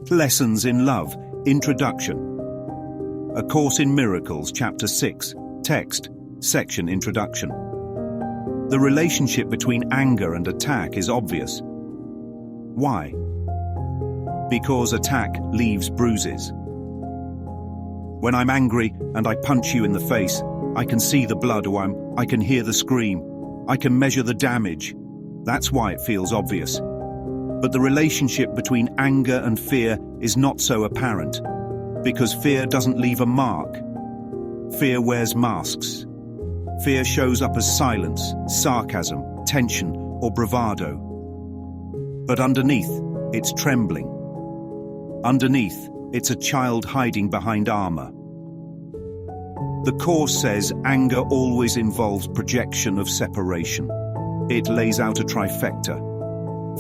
Lessons in Love, Introduction. A Course in Miracles, Chapter 6, Text, Section Introduction. The relationship between anger and attack is obvious. Why? Because attack leaves bruises. When I'm angry and I punch you in the face, I can see the blood or I can hear the scream. I can measure the damage. That's why it feels obvious. But the relationship between anger and fear is not so apparent, because fear doesn't leave a mark. Fear wears masks. Fear shows up as silence, sarcasm, tension, or bravado. But underneath, it's trembling. Underneath, it's a child hiding behind armor. The Course says anger always involves projection of separation. It lays out a trifecta.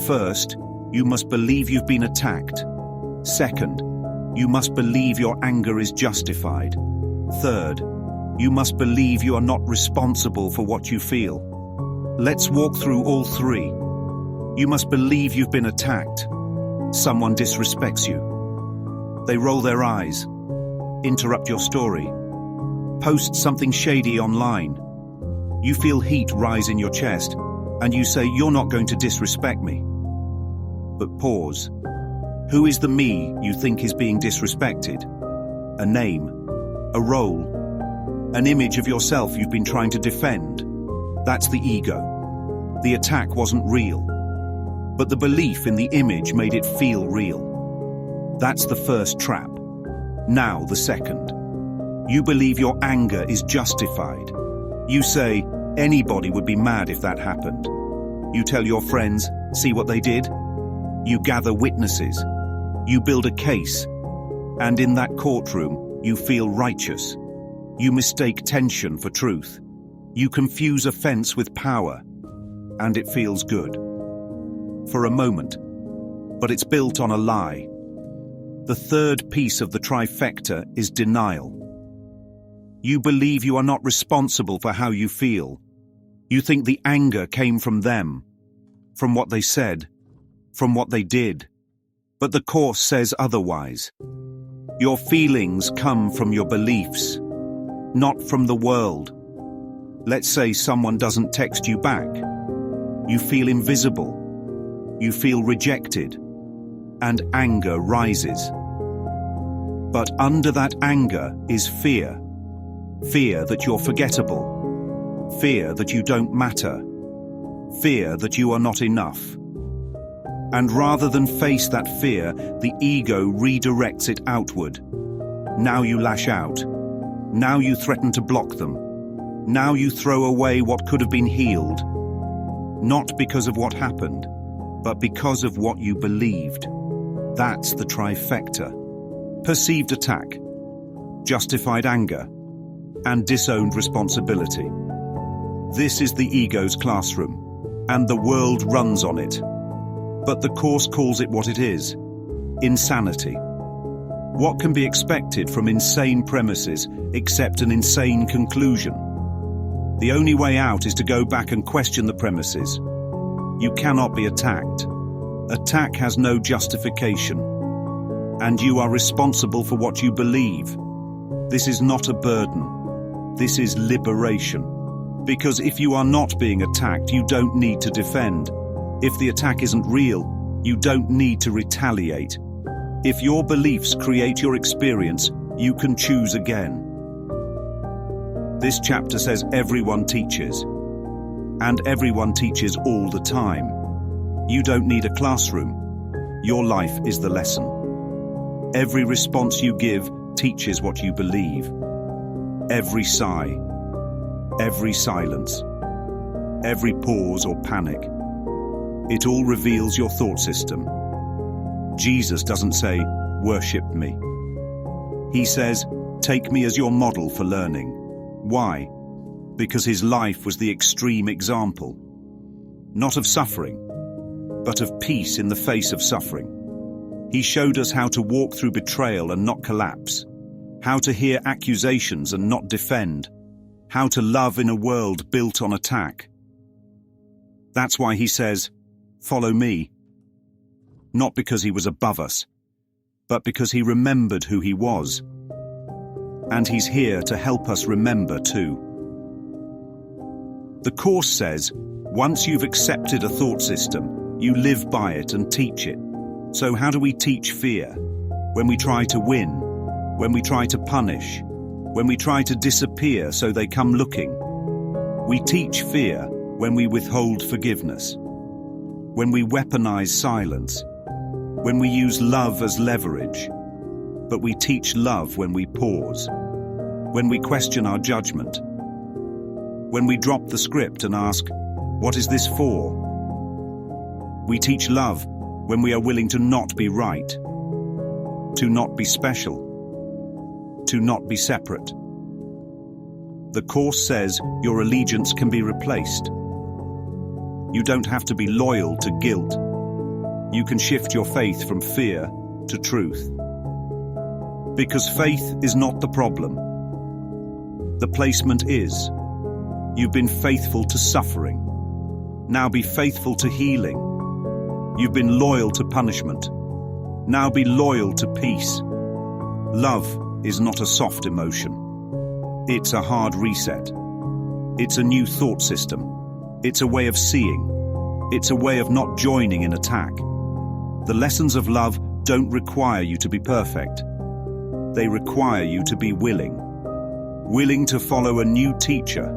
First, you must believe you've been attacked. Second, you must believe your anger is justified. Third, you must believe you are not responsible for what you feel. Let's walk through all three. You must believe you've been attacked. Someone disrespects you. They roll their eyes, interrupt your story, post something shady online. You feel heat rise in your chest, and you say, "You're not going to disrespect me." But pause. Who is the me you think is being disrespected? A name, a role, an image of yourself you've been trying to defend. That's the ego. The attack wasn't real, but the belief in the image made it feel real. That's the first trap. Now the second. You believe your anger is justified. You say, anybody would be mad if that happened. You tell your friends, see what they did? You gather witnesses. You build a case. And in that courtroom, you feel righteous. You mistake tension for truth. You confuse offense with power. And it feels good. For a moment. But it's built on a lie. The third piece of the trifecta is denial. You believe you are not responsible for how you feel. You think the anger came from them, from what they said, from what they did. But the Course says otherwise. Your feelings come from your beliefs, not from the world. Let's say someone doesn't text you back. You feel invisible. You feel rejected. And anger rises. But under that anger is fear. Fear that you're forgettable. Fear that you don't matter. Fear that you are not enough. And rather than face that fear, the ego redirects it outward. Now you lash out. Now you threaten to block them. Now you throw away what could have been healed. Not because of what happened, but because of what you believed. That's the trifecta. Perceived attack, justified anger, and disowned responsibility. This is the ego's classroom, and the world runs on it. But the Course calls it what it is: insanity. What can be expected from insane premises except an insane conclusion? The only way out is to go back and question the premises. You cannot be attacked. Attack has no justification. And you are responsible for what you believe. This is not a burden. This is liberation. Because if you are not being attacked, you don't need to defend. If the attack isn't real, you don't need to retaliate. If your beliefs create your experience, you can choose again. This chapter says everyone teaches. And everyone teaches all the time. You don't need a classroom. Your life is the lesson. Every response you give teaches what you believe. Every sigh, every silence, every pause or panic. It all reveals your thought system. Jesus doesn't say, worship me. He says, take me as your model for learning. Why? Because his life was the extreme example. Not of suffering, but of peace in the face of suffering. He showed us how to walk through betrayal and not collapse, how to hear accusations and not defend, how to love in a world built on attack. That's why he says, follow me. Not because he was above us, but because he remembered who he was. And he's here to help us remember too. The Course says, once you've accepted a thought system, you live by it and teach it. So how do we teach fear? When we try to win, when we try to punish, when we try to disappear so they come looking. We teach fear when we withhold forgiveness, when we weaponize silence, when we use love as leverage. But we teach love when we pause, when we question our judgment, when we drop the script and ask, what is this for? We teach love when we are willing to not be right, to not be special, to not be separate. The Course says your allegiance can be replaced. You don't have to be loyal to guilt. You can shift your faith from fear to truth. Because faith is not the problem. The placement is. You've been faithful to suffering. Now be faithful to healing. You've been loyal to punishment. Now be loyal to peace. Love is not a soft emotion. It's a hard reset. It's a new thought system. It's a way of seeing. It's a way of not joining in attack. The lessons of love don't require you to be perfect. They require you to be willing. Willing to follow a new teacher.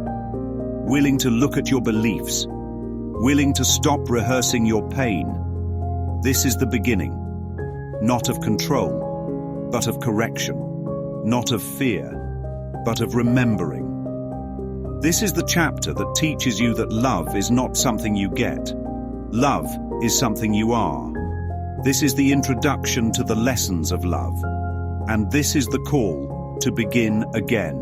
Willing to look at your beliefs. Willing to stop rehearsing your pain. This is the beginning. Not of control, but of correction. Not of fear, but of remembering. This is the chapter that teaches you that love is not something you get. Love is something you are. This is the introduction to the lessons of love. And this is the call to begin again.